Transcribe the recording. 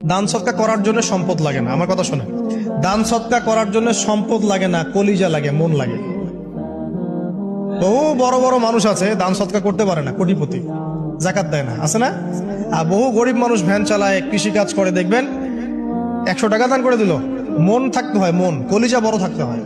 দান সৎকা করার জন্য সম্পদ লাগে না, আমার কথা শোনেন। দান সৎকা করার জন্য সম্পদ লাগে না, কলিজা লাগে, মন লাগে। বহু বড় বড় মানুষ আছে দান সৎকা করতে পারে না, কোটিপতি, জাকাত দেয় না, আছে না? আর বহু গরিব মানুষ ভ্যান চালায়, কৃষি কাজ করে, দেখবেন 100 টাকা দান করে দিল, মন থাকতে হয়, মন, কলিজা বড় থাকতে হয়।